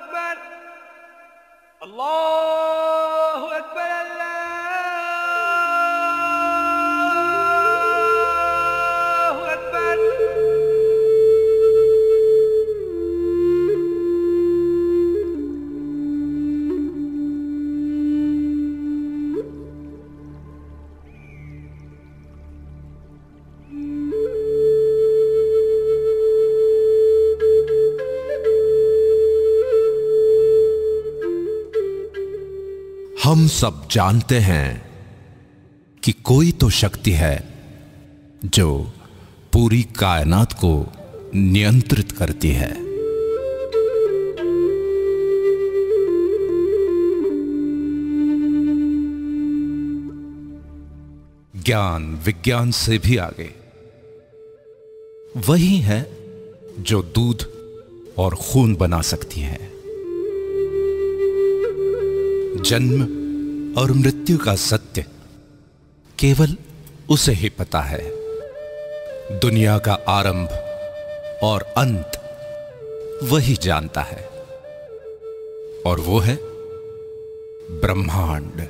अकबर, अल्लाहु अकबर, अल्लाहु अकबर। हम सब जानते हैं कि कोई तो शक्ति है जो पूरी कायनात को नियंत्रित करती है। ज्ञान विज्ञान से भी आगे वही है जो दूध और खून बना सकती है। जन्म और मृत्यु का सत्य केवल उसे ही पता है। दुनिया का आरंभ और अंत वही जानता है, और वो है ब्रह्मांड।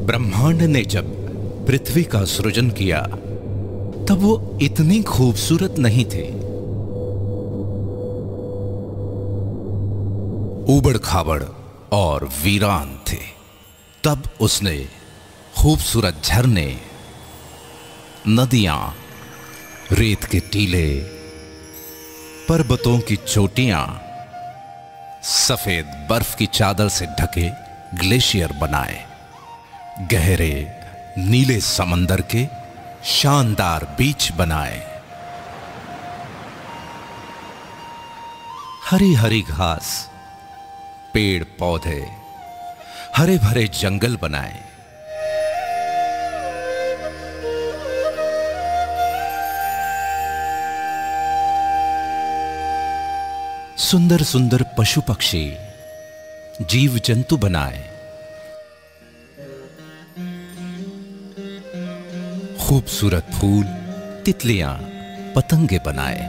ब्रह्मांड ने जब पृथ्वी का सृजन किया तब वो इतनी खूबसूरत नहीं थी। उबड़ खाबड़ और वीरान थे। तब उसने खूबसूरत झरने, नदियां, रेत के टीले, पर्वतों की चोटियां, सफेद बर्फ की चादर से ढके ग्लेशियर बनाए, गहरे नीले समंदर के शानदार बीच बनाए, हरी हरी घास, पेड़ पौधे, हरे भरे जंगल बनाए। सुंदर सुंदर पशु पक्षी, जीव जंतु बनाए। खूबसूरत फूल, तितलियां, पतंगे बनाए।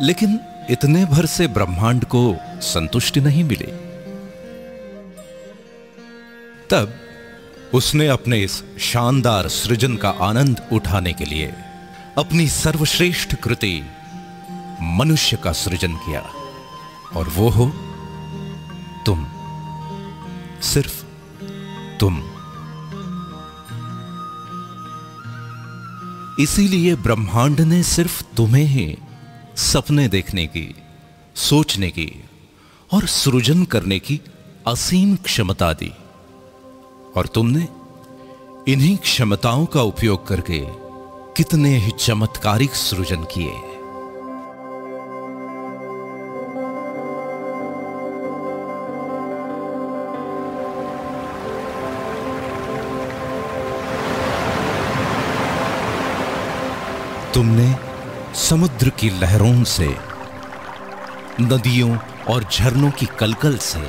लेकिन इतने भर से ब्रह्मांड को संतुष्टि नहीं मिली। तब उसने अपने इस शानदार सृजन का आनंद उठाने के लिए अपनी सर्वश्रेष्ठ कृति मनुष्य का सृजन किया, और वो हो तुम, सिर्फ तुम। इसीलिए ब्रह्मांड ने सिर्फ तुम्हें ही सपने देखने की, सोचने की और सृजन करने की असीम क्षमता दी, और तुमने इन्हीं क्षमताओं का उपयोग करके कितने ही चमत्कारिक सृजन किए। तुमने समुद्र की लहरों से, नदियों और झरनों की कलकल से,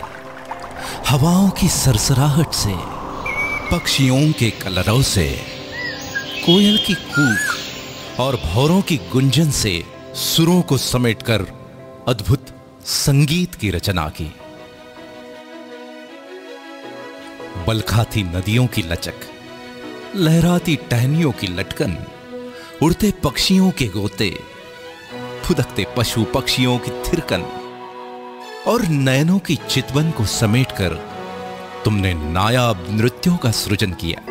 हवाओं की सरसराहट से, पक्षियों के कलरव से, कोयल की कूक और भौरों की गुंजन से सुरों को समेटकर अद्भुत संगीत की रचना की। बलखाती नदियों की लचक, लहराती टहनियों की लटकन, उड़ते पक्षियों के गोते, फुदकते पशु पक्षियों की थिरकन और नयनों की चितवन को समेटकर तुमने नायाब नृत्यों का सृजन किया।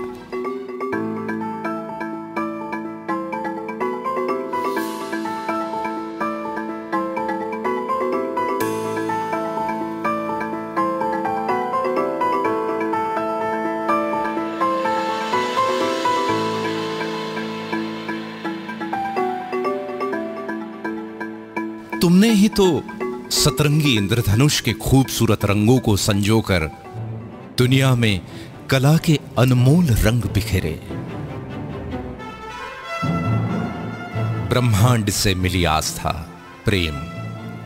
तुमने ही तो सतरंगी इंद्रधनुष के खूबसूरत रंगों को संजोकर दुनिया में कला के अनमोल रंग बिखेरे। ब्रह्मांड से मिली आस्था, प्रेम,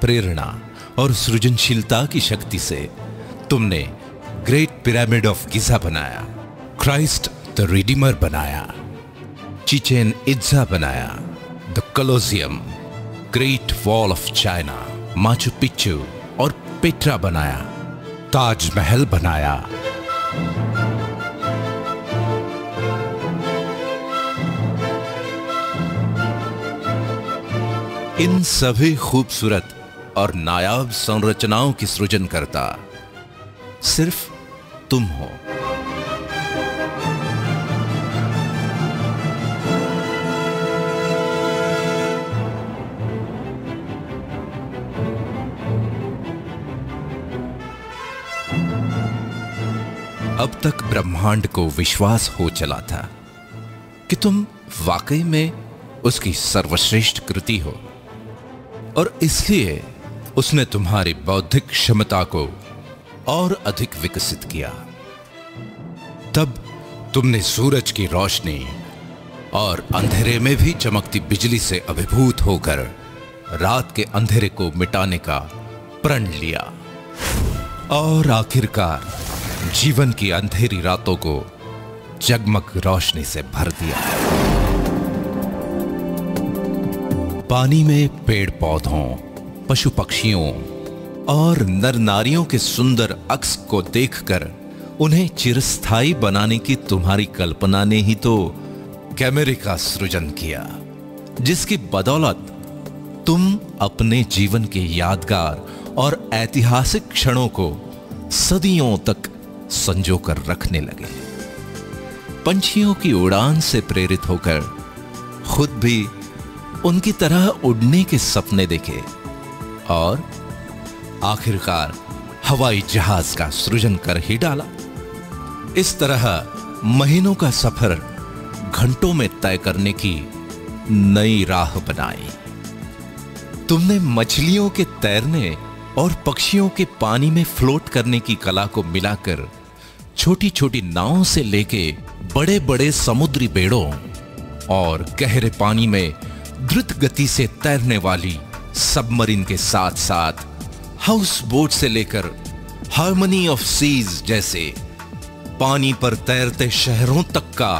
प्रेरणा और सृजनशीलता की शक्ति से तुमने ग्रेट पिरामिड ऑफ गिजा बनाया, क्राइस्ट द रिडीमर बनाया, चिचेन इत्जा बनाया, the Colosseum, great wall of China, Machu Picchu और पेट्रा बनाया, ताजमहल बनाया। इन सभी खूबसूरत और नायाब संरचनाओं की सृजन करता सिर्फ तुम हो। अब तक ब्रह्मांड को विश्वास हो चला था कि तुम वाकई में उसकी सर्वश्रेष्ठ कृति हो, और इसलिए उसने तुम्हारी बौद्धिक क्षमता को और अधिक विकसित किया। तब तुमने सूरज की रोशनी और अंधेरे में भी चमकती बिजली से अभिभूत होकर रात के अंधेरे को मिटाने का प्रण लिया, और आखिरकार जीवन की अंधेरी रातों को जगमग रोशनी से भर दिया। पानी में पेड़ पौधों, पशु पक्षियों और नर नारियों के सुंदर अक्स को देखकर उन्हें चिरस्थायी बनाने की तुम्हारी कल्पना ने ही तो कैमरे का सृजन किया, जिसकी बदौलत तुम अपने जीवन के यादगार और ऐतिहासिक क्षणों को सदियों तक संजो कर रखने लगे। पंछियों की उड़ान से प्रेरित होकर खुद भी उनकी तरह उड़ने के सपने देखे, और आखिरकार हवाई जहाज का सृजन कर ही डाला। इस तरह महीनों का सफर घंटों में तय करने की नई राह बनाई। तुमने मछलियों के तैरने और पक्षियों के पानी में फ्लोट करने की कला को मिलाकर छोटी छोटी नावों से लेके बड़े बड़े समुद्री बेड़ों और गहरे पानी में द्रुत गति से तैरने वाली सबमरीन के साथ साथ हाउस बोट से लेकर हार्मनी ऑफ सीज जैसे पानी पर तैरते शहरों तक का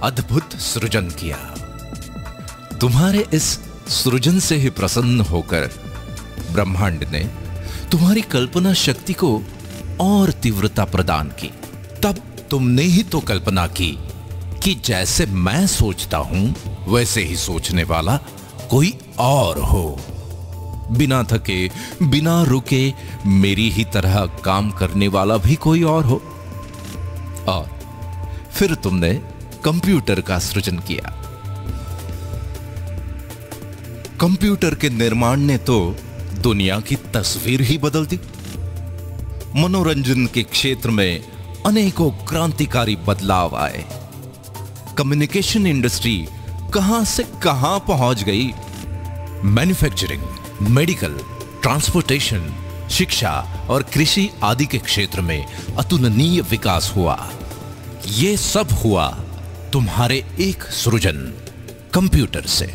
अद्भुत सृजन किया। तुम्हारे इस सृजन से ही प्रसन्न होकर ब्रह्मांड ने तुम्हारी कल्पना शक्ति को और तीव्रता प्रदान की। तब तुमने ही तो कल्पना की कि जैसे मैं सोचता हूं वैसे ही सोचने वाला कोई और हो, बिना थके बिना रुके मेरी ही तरह काम करने वाला भी कोई और हो। और फिर तुमने कंप्यूटर का सृजन किया। कंप्यूटर के निर्माण ने तो दुनिया की तस्वीर ही बदल दी। मनोरंजन के क्षेत्र में अनेकों क्रांतिकारी बदलाव आए। कम्युनिकेशन इंडस्ट्री कहां से कहां पहुंच गई। मैन्युफैक्चरिंग, मेडिकल, ट्रांसपोर्टेशन, शिक्षा और कृषि आदि के क्षेत्र में अतुलनीय विकास हुआ। यह सब हुआ तुम्हारे एक सृजन कंप्यूटर से।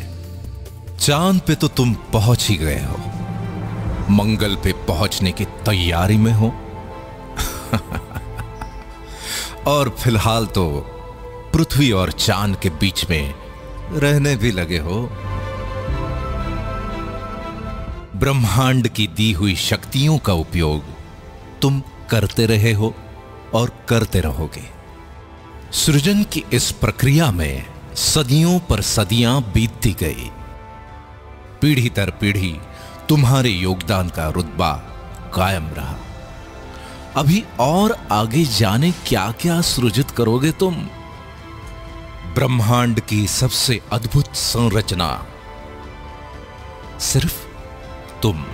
चांद पे तो तुम पहुंच ही गए हो, मंगल पे पहुंचने की तैयारी में हो और फिलहाल तो पृथ्वी और चांद के बीच में रहने भी लगे हो। ब्रह्मांड की दी हुई शक्तियों का उपयोग तुम करते रहे हो और करते रहोगे। सृजन की इस प्रक्रिया में सदियों पर सदियां बीतती गई। पीढ़ी दर पीढ़ी तुम्हारे योगदान का रुतबा कायम रहा। अभी और आगे जाने क्या क्या सृजित करोगे तुम। ब्रह्मांड की सबसे अद्भुत संरचना सिर्फ तुम।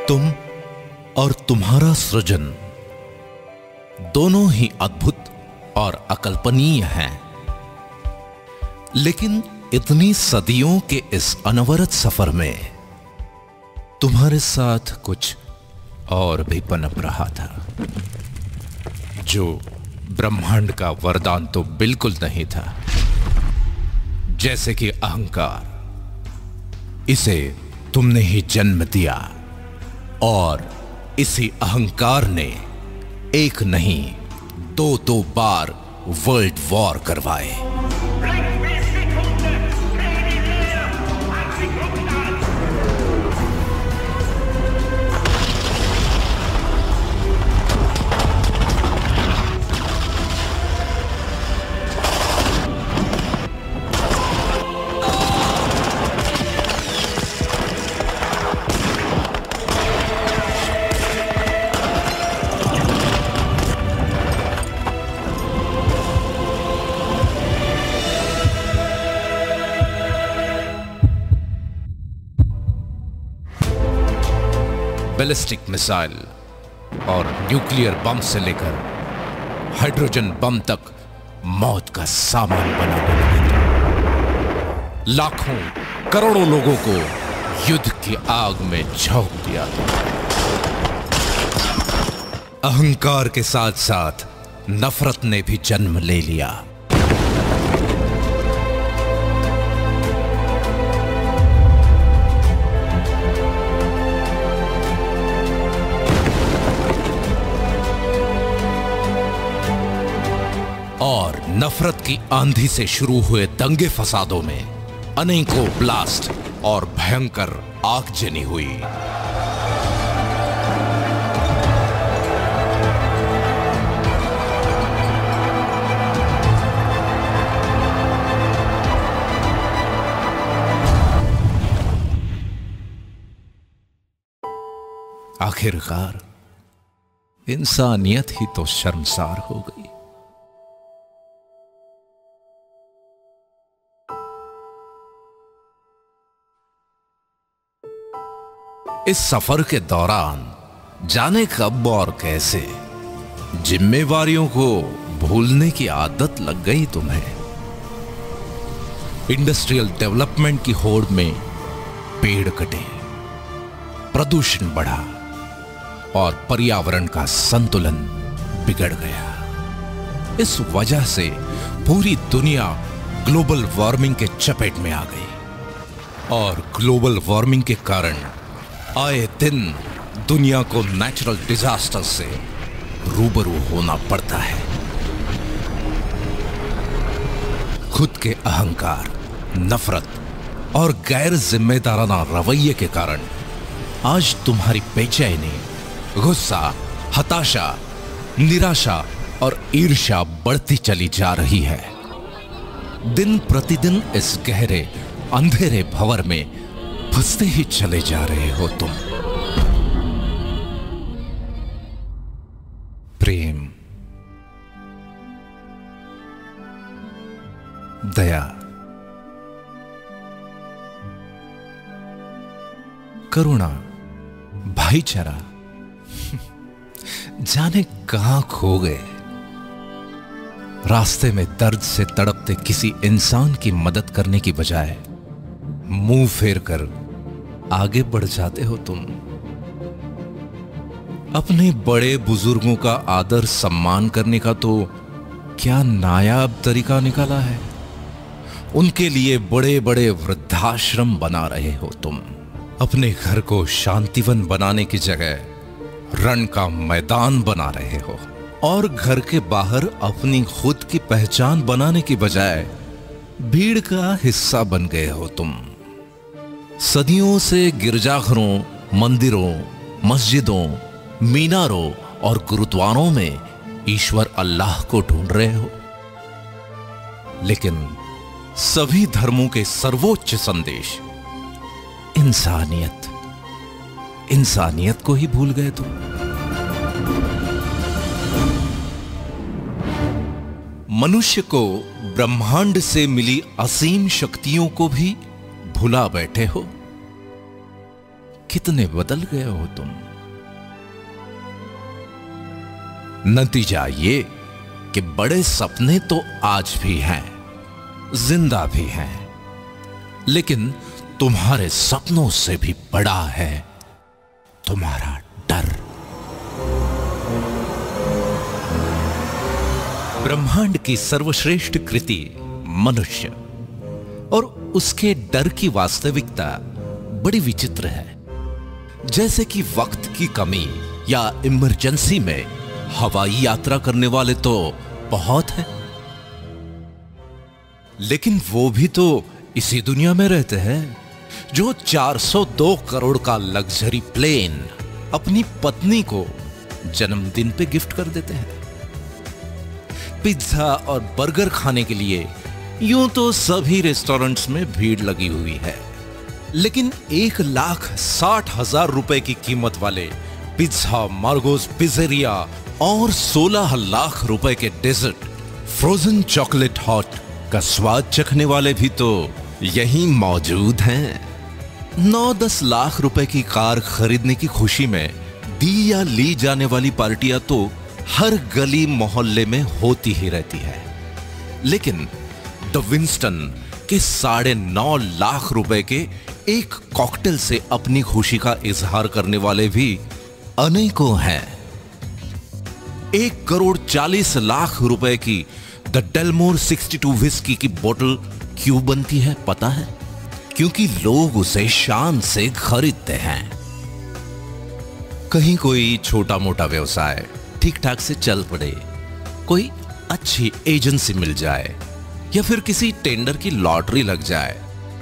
तुम और तुम्हारा सृजन दोनों ही अद्भुत और अकल्पनीय हैं। लेकिन इतनी सदियों के इस अनवरत सफर में तुम्हारे साथ कुछ और भी पनप रहा था, जो ब्रह्मांड का वरदान तो बिल्कुल नहीं था। जैसे कि अहंकार, इसे तुमने ही जन्म दिया और इसी अहंकार ने एक नहीं दो बार वर्ल्ड वॉर करवाए। बैलिस्टिक मिसाइल और न्यूक्लियर बम से लेकर हाइड्रोजन बम तक मौत का सामान बनाने लगे थे। लाखों करोड़ों लोगों को युद्ध की आग में झोंक दिया था। अहंकार के साथ साथ नफरत ने भी जन्म ले लिया। और नफरत की आंधी से शुरू हुए दंगे फसादों में अनेकों ब्लास्ट और भयंकर आगजनी हुई। आखिरकार इंसानियत ही तो शर्मसार हो गई। इस सफर के दौरान जाने कब और कैसे जिम्मेवारियों को भूलने की आदत लग गई तुम्हें। इंडस्ट्रियल डेवलपमेंट की होड़ में पेड़ कटे, प्रदूषण बढ़ा और पर्यावरण का संतुलन बिगड़ गया। इस वजह से पूरी दुनिया ग्लोबल वार्मिंग के चपेट में आ गई और ग्लोबल वार्मिंग के कारण आए दिन दुनिया को नेचुरल डिजास्टर से रूबरू होना पड़ता है। खुद के अहंकार, नफरत और गैर जिम्मेदाराना रवैये के कारण आज तुम्हारी बेचैनी, गुस्सा, हताशा, निराशा और ईर्ष्या बढ़ती चली जा रही है। दिन प्रतिदिन इस गहरे अंधेरे भंवर में फंसते ही चले जा रहे हो तुम। प्रेम, दया, करुणा, भाईचारा जाने कहां खो गए। रास्ते में दर्द से तड़पते किसी इंसान की मदद करने की बजाय मुंह फेर कर आगे बढ़ जाते हो तुम। अपने बड़े बुजुर्गों का आदर सम्मान करने का तो क्या नायाब तरीका निकाला है। उनके लिए बड़े बड़े वृद्धाश्रम बना रहे हो तुम। अपने घर को शांतिवन बनाने की जगह रण का मैदान बना रहे हो और घर के बाहर अपनी खुद की पहचान बनाने की बजाय भीड़ का हिस्सा बन गए हो तुम। सदियों से गिरजाघरों, मंदिरों, मस्जिदों, मीनारों और गुरुद्वारों में ईश्वर अल्लाह को ढूंढ रहे हो, लेकिन सभी धर्मों के सर्वोच्च संदेश इंसानियत, इंसानियत को ही भूल गए तुम। मनुष्य को ब्रह्मांड से मिली असीम शक्तियों को भी भुला बैठे हो। कितने बदल गए हो तुम। नतीजा ये कि बड़े सपने तो आज भी हैं, जिंदा भी हैं, लेकिन तुम्हारे सपनों से भी बड़ा है तुम्हारा डर। ब्रह्मांड की सर्वश्रेष्ठ कृति मनुष्य और उसके डर की वास्तविकता बड़ी विचित्र है। जैसे कि वक्त की कमी या इमरजेंसी में हवाई यात्रा करने वाले तो बहुत हैं, लेकिन वो भी तो इसी दुनिया में रहते हैं जो 402 करोड़ का लग्जरी प्लेन अपनी पत्नी को जन्मदिन पे गिफ्ट कर देते हैं। पिज्जा और बर्गर खाने के लिए यूं तो सभी रेस्टोरेंट्स में भीड़ लगी हुई है, लेकिन 1,60,000 रुपए की कीमत वाले पिज्जा, मार्गोस पिज़्ज़ेरिया और 16 लाख रुपए के डेजर्ट, फ्रोजन चॉकलेट हॉट का स्वाद चखने वाले भी तो यहीं मौजूद हैं। 9-10 लाख रुपए की कार खरीदने की खुशी में दी या ली जाने वाली पार्टियां तो हर गली मोहल्ले में होती ही रहती है, लेकिन द विंस्टन के 9.5 लाख रुपए के एक कॉकटेल से अपनी खुशी का इजहार करने वाले भी अनेकों हैं। 1,40,00,000 रुपए की द डेलमोर 62 विस्की की बोतल क्यों बनती है पता है? क्योंकि लोग उसे शान से खरीदते हैं। कहीं कोई छोटा मोटा व्यवसाय ठीक ठाक से चल पड़े, कोई अच्छी एजेंसी मिल जाए या फिर किसी टेंडर की लॉटरी लग जाए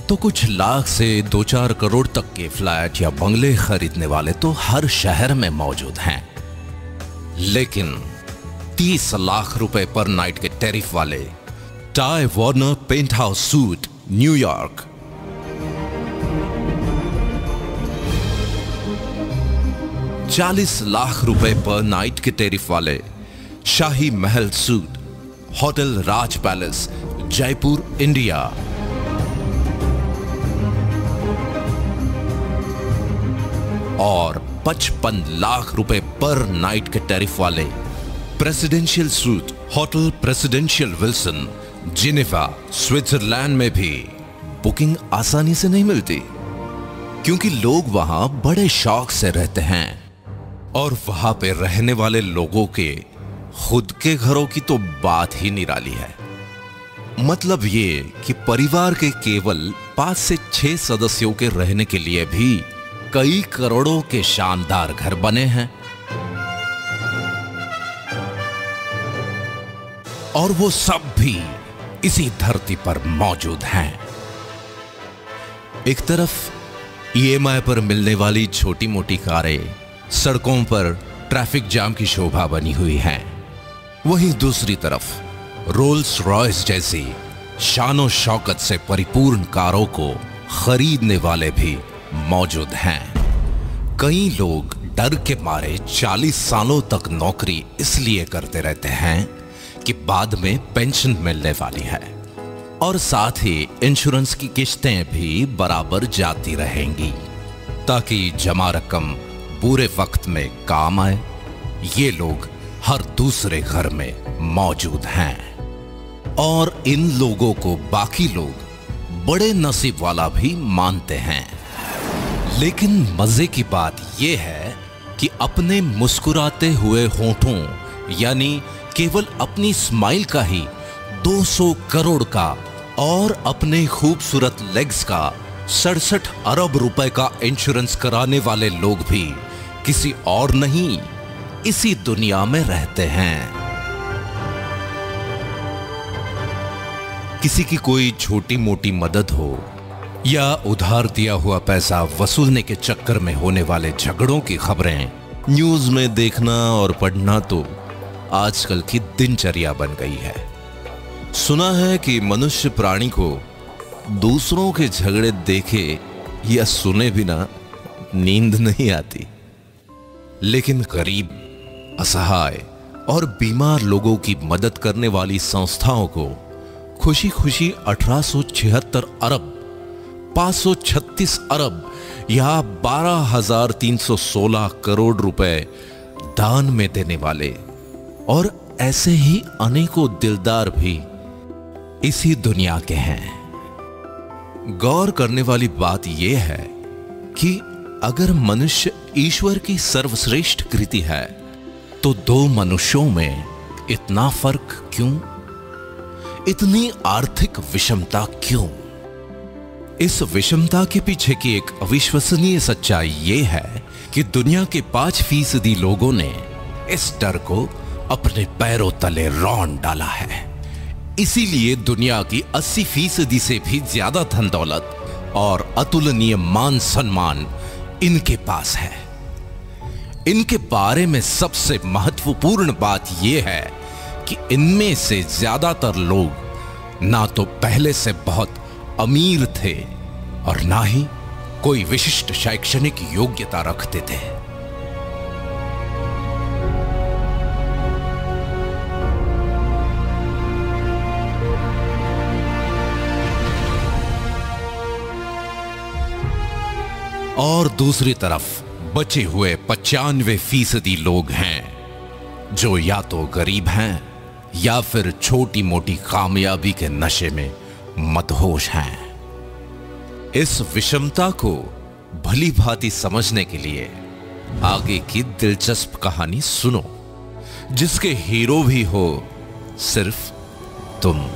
तो कुछ लाख से 2-4 करोड़ तक के फ्लैट या बंगले खरीदने वाले तो हर शहर में मौजूद हैं। लेकिन 30 लाख रुपए पर नाइट के टैरिफ वाले Ty Warner penthouse suite New York, 40 lakh रुपए पर नाइट के टैरिफ वाले Shahi Mahal suite hotel Raj palace Jaipur India, और 55 लाख रुपए पर नाइट के टैरिफ वाले presidential suite hotel presidential Wilson Geneva Switzerland में भी बुकिंग आसानी से नहीं मिलती, क्योंकि लोग वहां बड़े शौक से रहते हैं और वहां पे रहने वाले लोगों के खुद के घरों की तो बात ही निराली है। मतलब ये कि परिवार के केवल 5 से 6 सदस्यों के रहने के लिए भी कई करोड़ों के शानदार घर बने हैं, और वो सब भी इसी धरती पर मौजूद हैं। एक तरफ ईएमआई पर मिलने वाली छोटी मोटी कारें सड़कों पर ट्रैफिक जाम की शोभा बनी हुई हैं, वहीं दूसरी तरफ रोल्स रॉयस जैसी शानो शौकत से परिपूर्ण कारों को खरीदने वाले भी मौजूद हैं। कई लोग डर के मारे 40 सालों तक नौकरी इसलिए करते रहते हैं कि बाद में पेंशन मिलने वाली है, और साथ ही इंश्योरेंस की किस्तें भी बराबर जाती रहेंगी ताकि जमा रकम बुरे वक्त में काम आए। ये लोग हर दूसरे घर में मौजूद हैं, और इन लोगों को बाकी लोग बड़े नसीब वाला भी मानते हैं। लेकिन मजे की बात यह है कि अपने मुस्कुराते हुए होठों यानी केवल अपनी स्माइल का ही 200 करोड़ का और अपने खूबसूरत लेग्स का 67 अरब रुपए का इंश्योरेंस कराने वाले लोग भी किसी और नहीं, इसी दुनिया में रहते हैं। किसी की कोई छोटी मोटी मदद हो या उधार दिया हुआ पैसा वसूलने के चक्कर में होने वाले झगड़ों की खबरें न्यूज में देखना और पढ़ना तो आजकल की दिनचर्या बन गई है। सुना है कि मनुष्य प्राणी को दूसरों के झगड़े देखे या सुने बिना नींद नहीं आती, लेकिन गरीब, असहाय और बीमार लोगों की मदद करने वाली संस्थाओं को खुशी खुशी 1876 अरब 536 अरब या 12,316 करोड़ रुपए दान में देने वाले और ऐसे ही अनेकों दिलदार भी इसी दुनिया के हैं। गौर करने वाली बात यह है कि अगर मनुष्य ईश्वर की सर्वश्रेष्ठ कृति है तो दो मनुष्यों में इतना फर्क क्यों? इतनी आर्थिक विषमता क्यों? इस विषमता के पीछे की एक अविश्वसनीय सच्चाई यह है कि दुनिया के 5% लोगों ने इस डर को अपने पैरों तले रौंद डाला है। इसीलिए दुनिया की 80% से भी ज्यादा धन दौलत और अतुलनीय मान सम्मान इनके पास है। इनके बारे में सबसे महत्वपूर्ण बात यह है कि इनमें से ज्यादातर लोग ना तो पहले से बहुत अमीर थे और ना ही कोई विशिष्ट शैक्षणिक योग्यता रखते थे। और दूसरी तरफ बचे हुए 95% लोग हैं जो या तो गरीब हैं या फिर छोटी मोटी कामयाबी के नशे में मदहोश हैं। इस विषमता को भली भांति समझने के लिए आगे की दिलचस्प कहानी सुनो, जिसके हीरो भी हो सिर्फ तुम।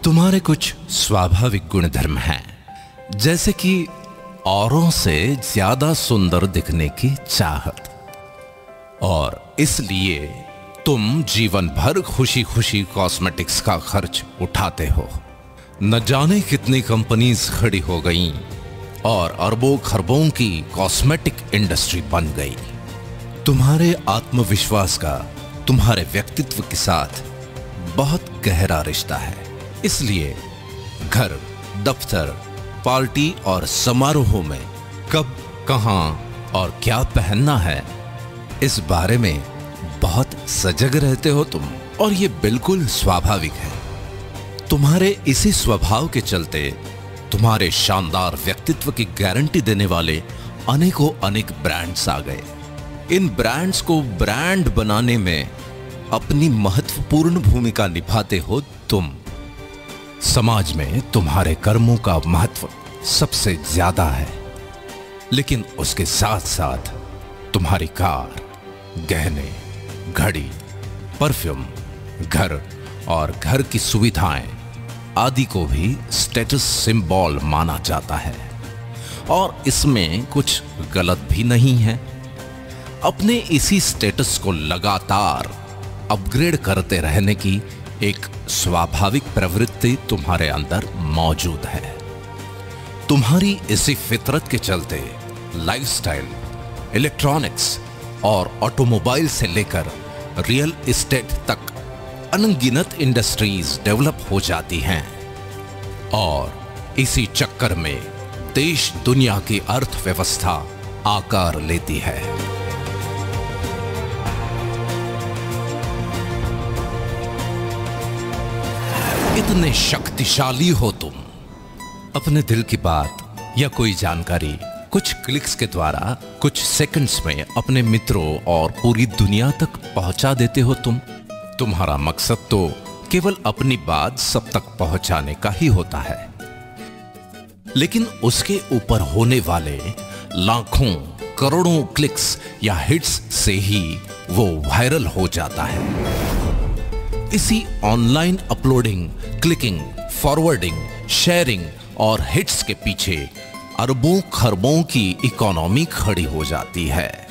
तुम्हारे कुछ स्वाभाविक गुणधर्म हैं, जैसे कि औरों से ज्यादा सुंदर दिखने की चाहत, और इसलिए तुम जीवन भर खुशी खुशी कॉस्मेटिक्स का खर्च उठाते हो। न जाने कितनी कंपनीज खड़ी हो गईं और अरबों खरबों की कॉस्मेटिक इंडस्ट्री बन गई। तुम्हारे आत्मविश्वास का तुम्हारे व्यक्तित्व के साथ बहुत गहरा रिश्ता है। इसलिए घर, दफ्तर, पार्टी और समारोहों में कब, कहां और क्या पहनना है, इस बारे में बहुत सजग रहते हो तुम, और ये बिल्कुल स्वाभाविक है। तुम्हारे इसी स्वभाव के चलते तुम्हारे शानदार व्यक्तित्व की गारंटी देने वाले अनेकों अनेक ब्रांड्स आ गए। इन ब्रांड्स को ब्रांड बनाने में अपनी महत्वपूर्ण भूमिका निभाते हो तुम। समाज में तुम्हारे कर्मों का महत्व सबसे ज्यादा है, लेकिन उसके साथ साथ तुम्हारी कार, गहने, घड़ी, परफ्यूम, घर और घर की सुविधाएं आदि को भी स्टेटस सिंबल माना जाता है, और इसमें कुछ गलत भी नहीं है। अपने इसी स्टेटस को लगातार अपग्रेड करते रहने की एक स्वाभाविक प्रवृत्ति तुम्हारे अंदर मौजूद है। तुम्हारी इसी फितरत के चलते लाइफस्टाइल, इलेक्ट्रॉनिक्स और ऑटोमोबाइल से लेकर रियल एस्टेट तक अनगिनत इंडस्ट्रीज डेवलप हो जाती हैं, और इसी चक्कर में देश दुनिया की अर्थव्यवस्था आकार लेती है। इतने शक्तिशाली हो तुम, अपने दिल की बात या कोई जानकारी कुछ क्लिक्स के द्वारा कुछ सेकंड्स में अपने मित्रों और पूरी दुनिया तक पहुंचा देते हो तुम। तुम्हारा मकसद तो केवल अपनी बात सब तक पहुंचाने का ही होता है, लेकिन उसके ऊपर होने वाले लाखों करोड़ों क्लिक्स या हिट्स से ही वो वायरल हो जाता है। इसी online uploading, clicking, forwarding, sharing और हिट्स के पीछे अरबों खरबों की इकोनॉमी खड़ी हो जाती है।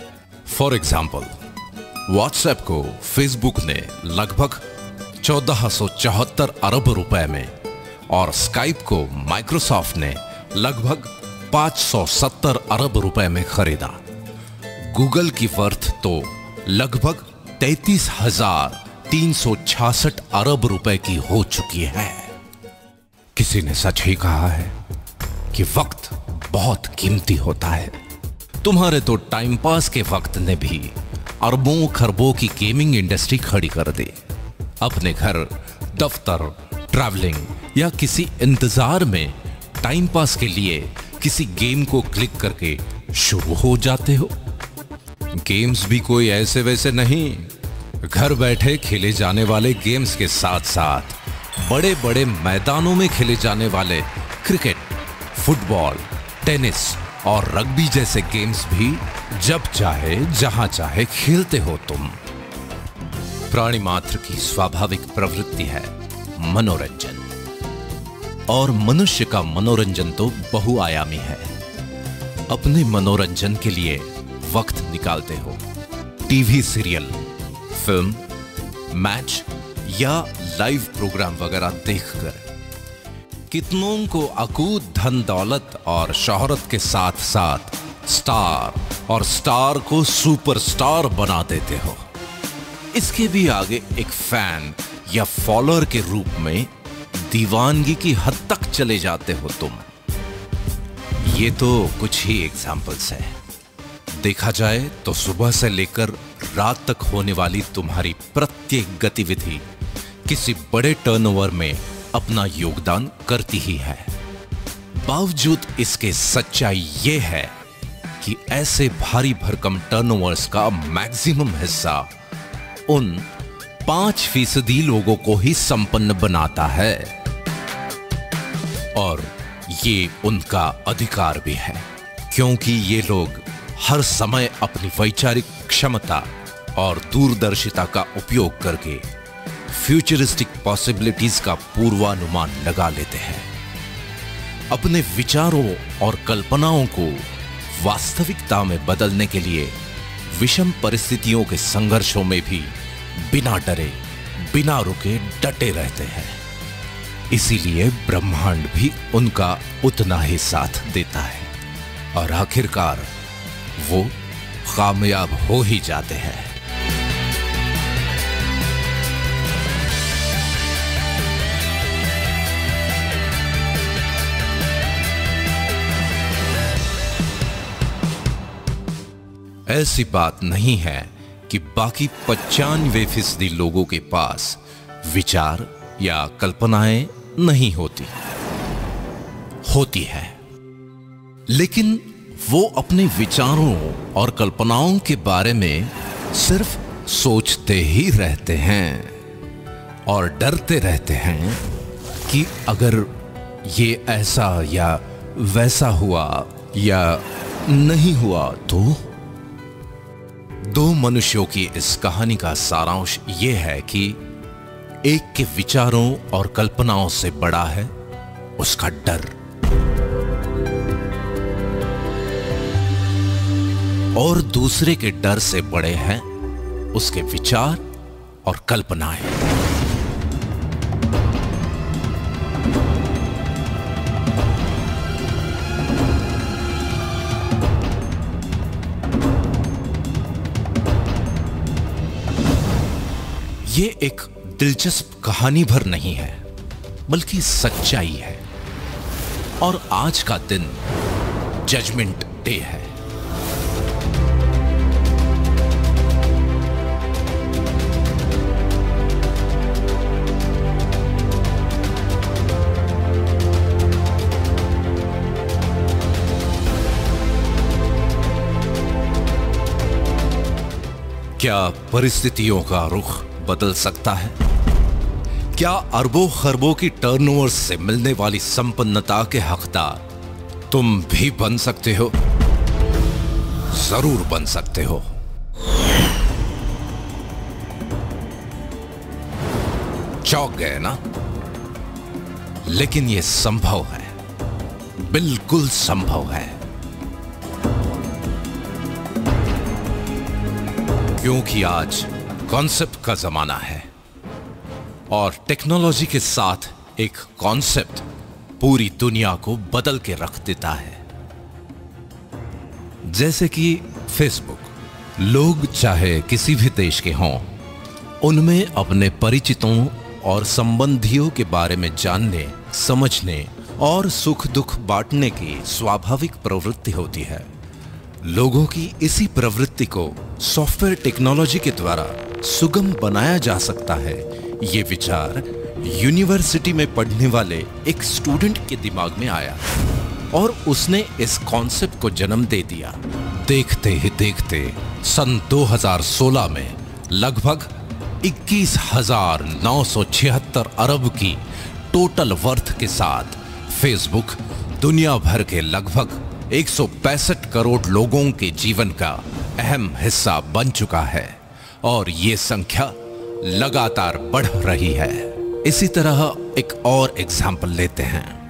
फॉर एग्जाम्पल, व्हाट्सएप को फेसबुक ने लगभग 1474 अरब रुपए में और स्काइप को माइक्रोसॉफ्ट ने लगभग 570 अरब रुपए में खरीदा। गूगल की वर्थ तो लगभग 33,366 अरब रुपए की हो चुकी है। किसी ने सच ही कहा है कि वक्त बहुत कीमती होता है। तुम्हारे तो टाइम पास के वक्त ने भी अरबों खरबों की गेमिंग इंडस्ट्री खड़ी कर दी। अपने घर, दफ्तर, ट्रैवलिंग या किसी इंतजार में टाइम पास के लिए किसी गेम को क्लिक करके शुरू हो जाते हो। गेम्स भी कोई ऐसे वैसे नहीं, घर बैठे खेले जाने वाले गेम्स के साथ साथ बड़े बड़े मैदानों में खेले जाने वाले क्रिकेट, फुटबॉल, टेनिस और रग्बी जैसे गेम्स भी जब चाहे जहां चाहे खेलते हो तुम। प्राणी मात्र की स्वाभाविक प्रवृत्ति है मनोरंजन, और मनुष्य का मनोरंजन तो बहुआयामी है। अपने मनोरंजन के लिए वक्त निकालते हो टीवी सीरियल, फिल्म, मैच या लाइव प्रोग्राम वगैरह देखकर। कितनों को अकूत धन दौलत और शोहरत के साथ साथ स्टार और स्टार को सुपरस्टार बना देते हो। इसके भी आगे एक फैन या फॉलोअर के रूप में दीवानगी की हद तक चले जाते हो तुम। ये तो कुछ ही एग्जाम्पल्स है। देखा जाए तो सुबह से लेकर रात तक होने वाली तुम्हारी प्रत्येक गतिविधि किसी बड़े टर्नओवर में अपना योगदान करती ही है। बावजूद इसके सच्चाई ये है कि ऐसे भारी भरकम टर्नओवर्स का मैक्सिमम हिस्सा उन 5% लोगों को ही संपन्न बनाता है, और ये उनका अधिकार भी है, क्योंकि ये लोग हर समय अपनी वैचारिक क्षमता और दूरदर्शिता का उपयोग करके फ्यूचरिस्टिक पॉसिबिलिटीज का पूर्वानुमान लगा लेते हैं। अपने विचारों और कल्पनाओं को वास्तविकता में बदलने के लिए विषम परिस्थितियों के संघर्षों में भी बिना डरे, बिना रुके डटे रहते हैं। इसीलिए ब्रह्मांड भी उनका उतना ही साथ देता है, और आखिरकार वो कामयाब हो ही जाते हैं। ऐसी बात नहीं है कि बाकी 95% लोगों के पास विचार या कल्पनाएं नहीं होती है, लेकिन वो अपने विचारों और कल्पनाओं के बारे में सिर्फ सोचते ही रहते हैं और डरते रहते हैं कि अगर ये ऐसा या वैसा हुआ या नहीं हुआ तो। दो मनुष्यों की इस कहानी का सारांश यह है कि एक के विचारों और कल्पनाओं से बड़ा है उसका डर, और दूसरे के डर से बड़े हैं उसके विचार और कल्पनाएं। ये एक दिलचस्प कहानी भर नहीं है, बल्कि सच्चाई है। और आज का दिन जजमेंट डे है। क्या परिस्थितियों का रुख बदल सकता है? क्या अरबों खरबों की टर्नओवर से मिलने वाली संपन्नता के हकदार तुम भी बन सकते हो? जरूर बन सकते हो। चौंक गए ना? लेकिन यह संभव है, बिल्कुल संभव है, क्योंकि आज कॉन्सेप्ट का जमाना है, और टेक्नोलॉजी के साथ एक कॉन्सेप्ट पूरी दुनिया को बदल के रख देता है। जैसे कि फेसबुक, लोग चाहे किसी भी देश के हों, उनमें अपने परिचितों और संबंधियों के बारे में जानने, समझने और सुख दुख बांटने की स्वाभाविक प्रवृत्ति होती है। लोगों की इसी प्रवृत्ति को सॉफ्टवेयर टेक्नोलॉजी के द्वारा सुगम बनाया जा सकता है। ये विचार यूनिवर्सिटी में पढ़ने वाले एक स्टूडेंट के दिमाग में आया और उसने इस कॉन्सेप्ट को जन्म दे दिया। देखते ही देखते सन 2016 में लगभग 21,976 अरब की टोटल वर्थ के साथ फेसबुक दुनिया भर के लगभग 165 करोड़ लोगों के जीवन का अहम हिस्सा बन चुका है और ये संख्या लगातार बढ़ रही है। इसी तरह एक और एग्जाम्पल लेते हैं।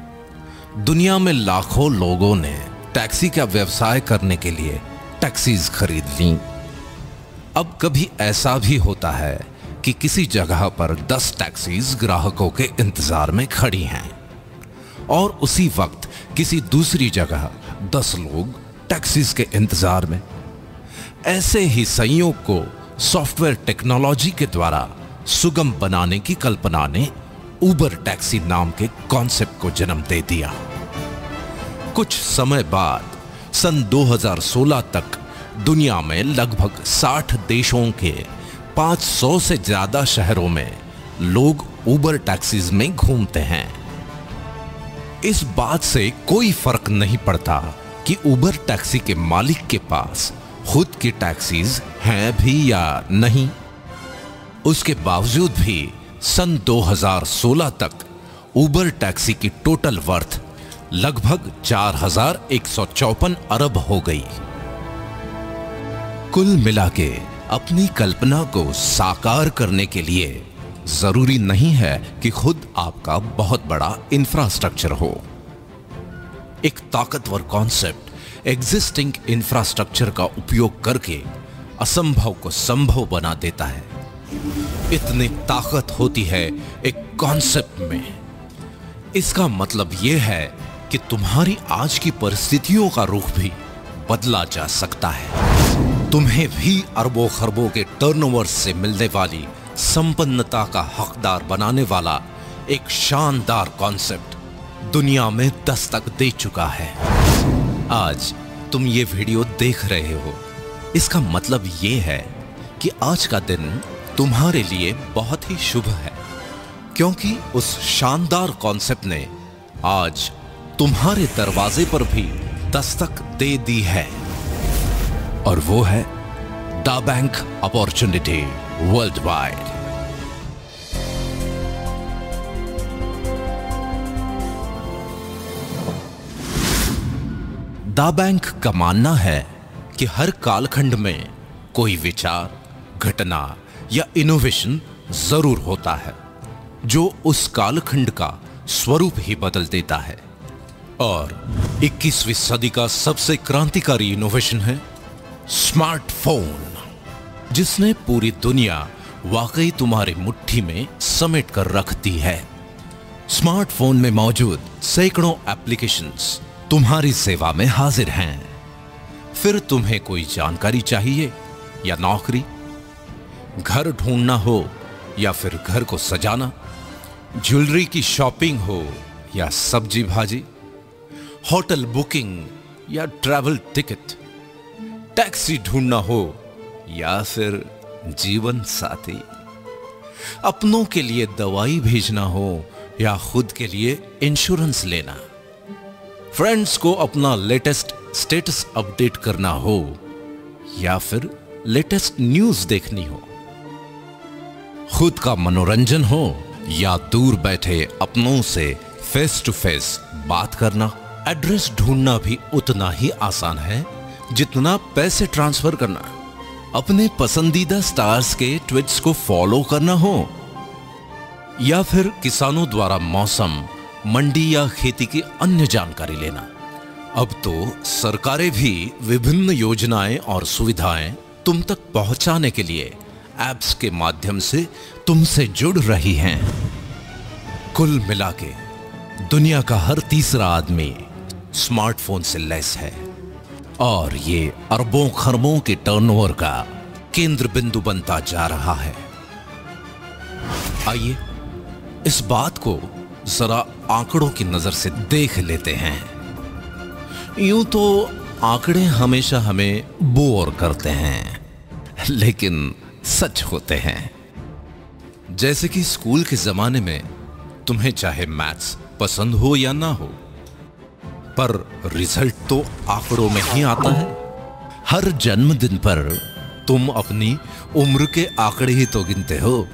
दुनिया में लाखों लोगों ने टैक्सी का व्यवसाय करने के लिए टैक्सीज खरीद ली। अब कभी ऐसा भी होता है कि किसी जगह पर 10 टैक्सीज ग्राहकों के इंतजार में खड़ी हैं और उसी वक्त किसी दूसरी जगह 10 लोग टैक्सीज के इंतजार में। ऐसे ही संयोग को सॉफ्टवेयर टेक्नोलॉजी के द्वारा सुगम बनाने की कल्पना ने उबर टैक्सी नाम के कॉन्सेप्ट को जन्म दे दिया। कुछ समय बाद सन 2016 तक दुनिया में लगभग 60 देशों के 500 से ज्यादा शहरों में लोग उबर टैक्सीज में घूमते हैं। इस बात से कोई फर्क नहीं पड़ता कि उबर टैक्सी के मालिक के पास खुद की टैक्सीज हैं भी या नहीं। उसके बावजूद भी सन 2016 तक उबर टैक्सी की टोटल वर्थ लगभग 4,154 अरब हो गई। कुल मिला के अपनी कल्पना को साकार करने के लिए जरूरी नहीं है कि खुद आपका बहुत बड़ा इंफ्रास्ट्रक्चर हो। एक ताकतवर कॉन्सेप्ट एग्जिस्टिंग इंफ्रास्ट्रक्चर का उपयोग करके असंभव को संभव बना देता है। इतनी ताकत होती है एक कॉन्सेप्ट में। इसका मतलब यह है कि तुम्हारी आज की परिस्थितियों का रुख भी बदला जा सकता है। तुम्हें भी अरबों खरबों के टर्नओवर से मिलने वाली संपन्नता का हकदार बनाने वाला एक शानदार कॉन्सेप्ट दुनिया में दस्तक दे चुका है। आज तुम ये वीडियो देख रहे हो, इसका मतलब ये है कि आज का दिन तुम्हारे लिए बहुत ही शुभ है, क्योंकि उस शानदार कॉन्सेप्ट ने आज तुम्हारे दरवाजे पर भी दस्तक दे दी है और वो है दा बैंक अपॉर्चुनिटी वर्ल्ड वाइड। दा बैंक का मानना है कि हर कालखंड में कोई विचार, घटना या इनोवेशन जरूर होता है जो उस कालखंड का स्वरूप ही बदल देता है। और 21वीं सदी का सबसे क्रांतिकारी इनोवेशन है स्मार्टफोन, जिसने पूरी दुनिया वाकई तुम्हारी मुट्ठी में समेट कर रख दी है। स्मार्टफोन में मौजूद सैकड़ों एप्लीकेशंस तुम्हारी सेवा में हाजिर हैं। फिर तुम्हें कोई जानकारी चाहिए या नौकरी, घर ढूंढना हो या फिर घर को सजाना, ज्वेलरी की शॉपिंग हो या सब्जी भाजी, होटल बुकिंग या ट्रैवल टिकट, टैक्सी ढूंढना हो या फिर जीवन साथी, अपनों के लिए दवाई भेजना हो या खुद के लिए इंश्योरेंस लेना, फ्रेंड्स को अपना लेटेस्ट स्टेटस अपडेट करना हो या फिर लेटेस्ट न्यूज देखनी हो, खुद का मनोरंजन हो या दूर बैठे अपनों से फेस टू फेस बात करना, एड्रेस ढूंढना भी उतना ही आसान है जितना पैसे ट्रांसफर करना, अपने पसंदीदा स्टार्स के ट्वीट्स को फॉलो करना हो या फिर किसानों द्वारा मौसम, मंडी या खेती की अन्य जानकारी लेना। अब तो सरकारें भी विभिन्न योजनाएं और सुविधाएं तुम तक पहुंचाने के लिए ऐप्स के माध्यम से तुमसे जुड़ रही हैं। कुल मिलाके दुनिया का हर तीसरा आदमी स्मार्टफोन से लैस है और ये अरबों खरबों के टर्नओवर का केंद्र बिंदु बनता जा रहा है। आइए इस बात को जरा आंकड़ों की नजर से देख लेते हैं। यूं तो आंकड़े हमेशा हमें बोर करते हैं, लेकिन सच होते हैं। जैसे कि स्कूल के जमाने में तुम्हें चाहे मैथ्स पसंद हो या ना हो, पर रिजल्ट तो आंकड़ों में ही आता है। हर जन्मदिन पर तुम अपनी उम्र के आंकड़े ही तो गिनते हो।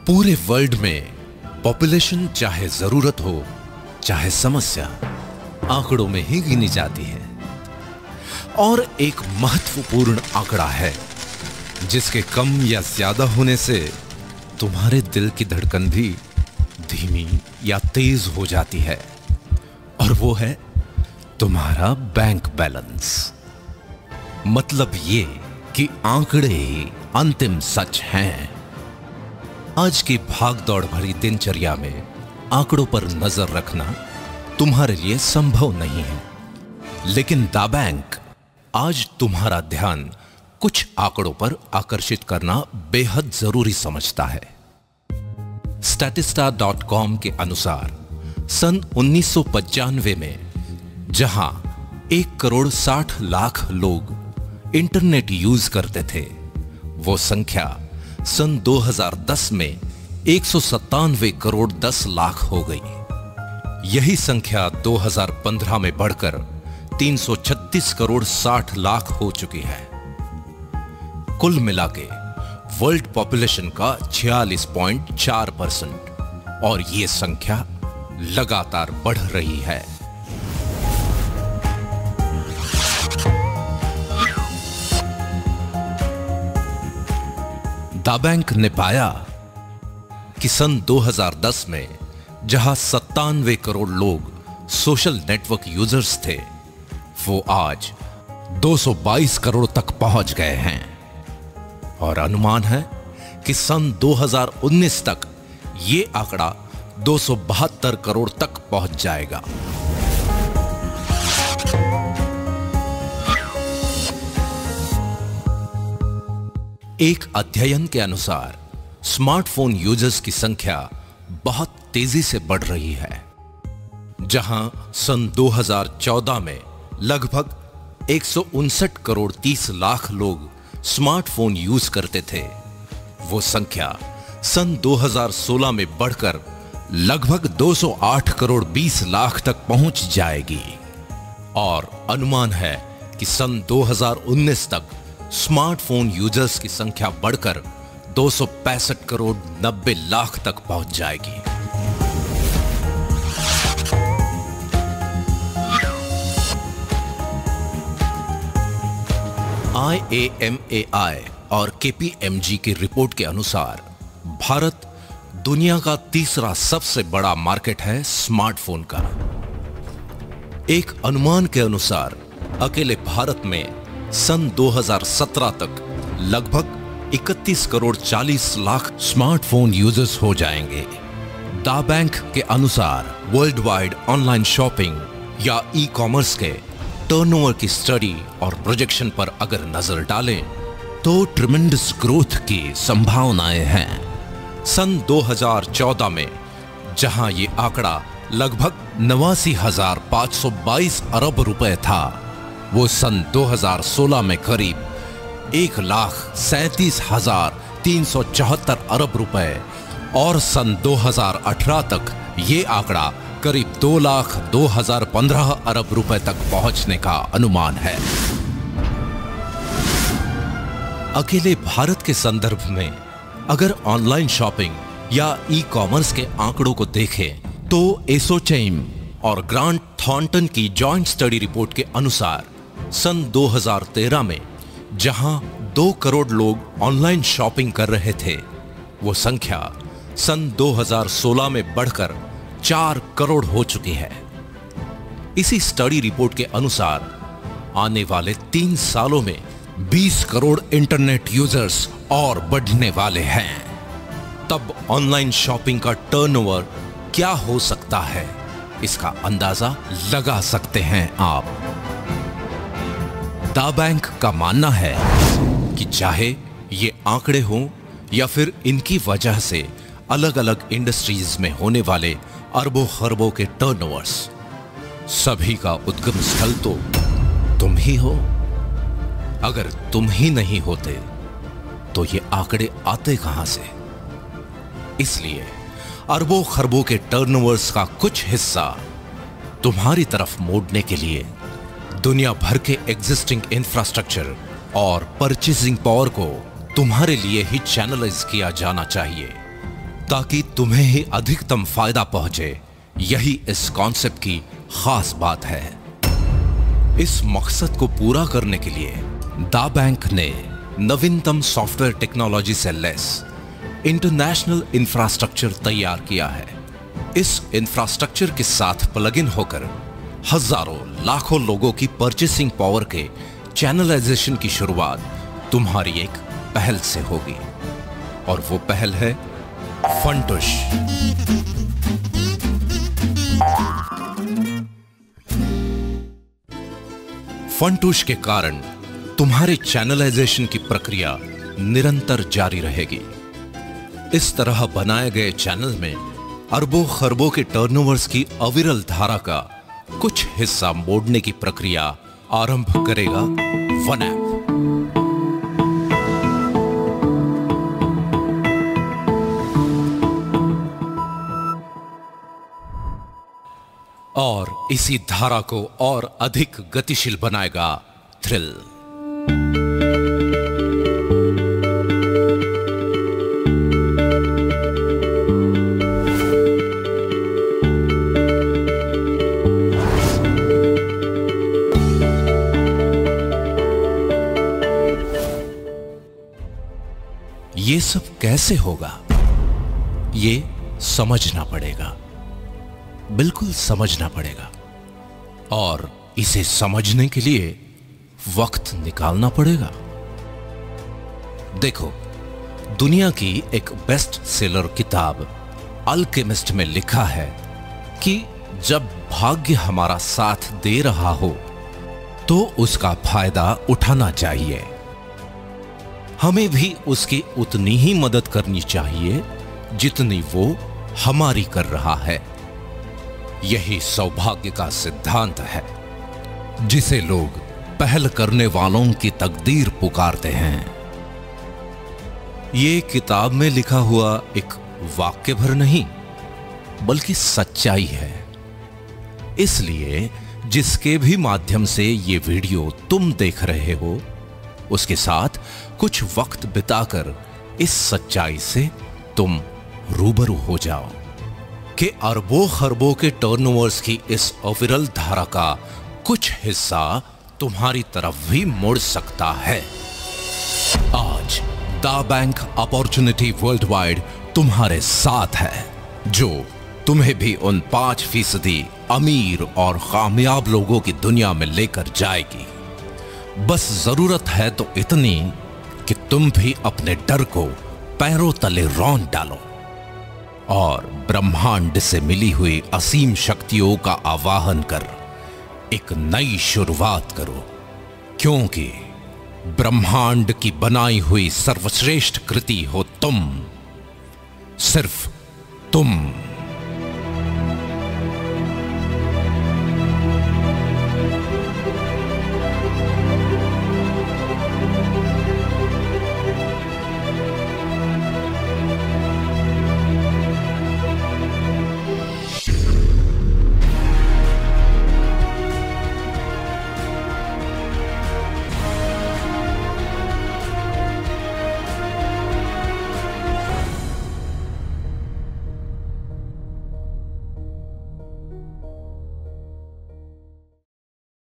पूरे वर्ल्ड में पॉपुलेशन चाहे जरूरत हो चाहे समस्या, आंकड़ों में ही गिनी जाती है। और एक महत्वपूर्ण आंकड़ा है जिसके कम या ज्यादा होने से तुम्हारे दिल की धड़कन भी धीमी या तेज हो जाती है, और वो है तुम्हारा बैंक बैलेंस। मतलब ये कि आंकड़े ही अंतिम सच हैं। आज की भागदौड़ भरी दिनचर्या में आंकड़ों पर नजर रखना तुम्हारे लिए संभव नहीं है, लेकिन दा बैंक आज तुम्हारा ध्यान कुछ आंकड़ों पर आकर्षित करना बेहद जरूरी समझता है। statista.com के अनुसार सन 1995 में जहां 1,60,00,000 लोग इंटरनेट यूज करते थे, वो संख्या सन 2010 में 197,10,00,000 हो गई। यही संख्या 2015 में बढ़कर 336,60,00,000 हो चुकी है। कुल मिलाके वर्ल्ड पॉपुलेशन का 46.4%, और ये संख्या लगातार बढ़ रही है। दा बैंक ने पाया कि सन 2010 में जहां 97 करोड़ लोग सोशल नेटवर्क यूजर्स थे, वो आज 222 करोड़ तक पहुंच गए हैं, और अनुमान है कि सन 2019 तक ये आंकड़ा 272 करोड़ तक पहुंच जाएगा। एक अध्ययन के अनुसार स्मार्टफोन यूजर्स की संख्या बहुत तेजी से बढ़ रही है। जहां सन 2014 में लगभग 159 करोड़ 30 लाख लोग स्मार्टफोन यूज करते थे, वो संख्या सन 2016 में बढ़कर लगभग 208 करोड़ 20 लाख तक पहुंच जाएगी, और अनुमान है कि सन 2019 तक स्मार्टफोन यूजर्स की संख्या बढ़कर 265 करोड़ 90 लाख तक पहुंच जाएगी। IAMAI और KPMG की रिपोर्ट के अनुसार भारत दुनिया का तीसरा सबसे बड़ा मार्केट है स्मार्टफोन का। एक अनुमान के अनुसार अकेले भारत में सन 2017 तक लगभग 31 करोड़ 40 लाख स्मार्टफोन यूजर्स हो जाएंगे। दा बैंक के अनुसार वर्ल्ड वाइड ऑनलाइन शॉपिंग या ई कॉमर्स के टर्नओवर की स्टडी और प्रोजेक्शन पर अगर नजर डालें तो ट्रिमेंडस ग्रोथ की संभावनाएं हैं। सन 2014 में जहां ये आंकड़ा लगभग 89,522 अरब रुपए था, वो सन 2016 में करीब 1,37,374 अरब रुपए, और सन 2018 तक ये आंकड़ा करीब 2,02,015 अरब रुपए तक पहुंचने का अनुमान है। अकेले भारत के संदर्भ में अगर ऑनलाइन शॉपिंग या ई कॉमर्स के आंकड़ों को देखें तो एसोचैम और ग्रांट थॉर्नटन की जॉइंट स्टडी रिपोर्ट के अनुसार सन 2013 में जहां 2 करोड़ लोग ऑनलाइन शॉपिंग कर रहे थे, वो संख्या सन 2016 में बढ़कर 4 करोड़ हो चुकी है। इसी स्टडी रिपोर्ट के अनुसार आने वाले 3 सालों में 20 करोड़ इंटरनेट यूजर्स और बढ़ने वाले हैं। तब ऑनलाइन शॉपिंग का टर्नओवर क्या हो सकता है, इसका अंदाजा लगा सकते हैं आप। दा बैंक का मानना है कि चाहे ये आंकड़े हों या फिर इनकी वजह से अलग अलग इंडस्ट्रीज में होने वाले अरबों खरबों के टर्नओवर्स, सभी का उद्गम स्थल तो तुम ही हो। अगर तुम ही नहीं होते तो ये आंकड़े आते कहां से? इसलिए अरबों खरबों के टर्नओवर्स का कुछ हिस्सा तुम्हारी तरफ मोड़ने के लिए दुनिया भर के एग्जिस्टिंग इंफ्रास्ट्रक्चर और परचेसिंग पावर को तुम्हारे लिए ही चैनलाइज किया जाना चाहिए ताकि तुम्हें ही अधिकतम फायदा पहुंचे। यही इस कॉन्सेप्ट की खास बात है। इस मकसद को पूरा करने के लिए दा बैंक ने नवीनतम सॉफ्टवेयर टेक्नोलॉजी से लैस इंटरनेशनल इंफ्रास्ट्रक्चर तैयार किया है। इस इंफ्रास्ट्रक्चर के साथ प्लग इन होकर हजारों लाखों लोगों की परचेसिंग पावर के चैनलाइजेशन की शुरुआत तुम्हारी एक पहल से होगी, और वो पहल है फंटुश। फंटुश के कारण तुम्हारे चैनलाइजेशन की प्रक्रिया निरंतर जारी रहेगी। इस तरह बनाए गए चैनल में अरबों खरबों के टर्नओवर्स की अविरल धारा का कुछ हिस्सा मोड़ने की प्रक्रिया आरंभ करेगा वन ऐप। और इसी धारा को और अधिक गतिशील बनाएगा थ्रिल। ये सब कैसे होगा, ये समझना पड़ेगा, बिल्कुल समझना पड़ेगा। और इसे समझने के लिए वक्त निकालना पड़ेगा। देखो, दुनिया की एक बेस्ट सेलर किताब अल्केमिस्ट में लिखा है कि जब भाग्य हमारा साथ दे रहा हो तो उसका फायदा उठाना चाहिए। हमें भी उसकी उतनी ही मदद करनी चाहिए जितनी वो हमारी कर रहा है। यही सौभाग्य का सिद्धांत है, जिसे लोग पहल करने वालों की तकदीर पुकारते हैं। ये किताब में लिखा हुआ एक वाक्य भर नहीं, बल्कि सच्चाई है। इसलिए जिसके भी माध्यम से ये वीडियो तुम देख रहे हो, उसके साथ कुछ वक्त बिताकर इस सच्चाई से तुम रूबरू हो जाओ कि अरबों खरबों के टर्नओवर्स की इस अविरल धारा का कुछ हिस्सा तुम्हारी तरफ भी मुड़ सकता है। आज दा बैंक अपॉर्चुनिटी वर्ल्ड वाइड तुम्हारे साथ है, जो तुम्हें भी उन 5% अमीर और कामयाब लोगों की दुनिया में लेकर जाएगी। बस जरूरत है तो इतनी कि तुम भी अपने डर को पैरों तले रौंद डालो और ब्रह्मांड से मिली हुई असीम शक्तियों का आवाहन कर एक नई शुरुआत करो, क्योंकि ब्रह्मांड की बनाई हुई सर्वश्रेष्ठ कृति हो तुम, सिर्फ तुम।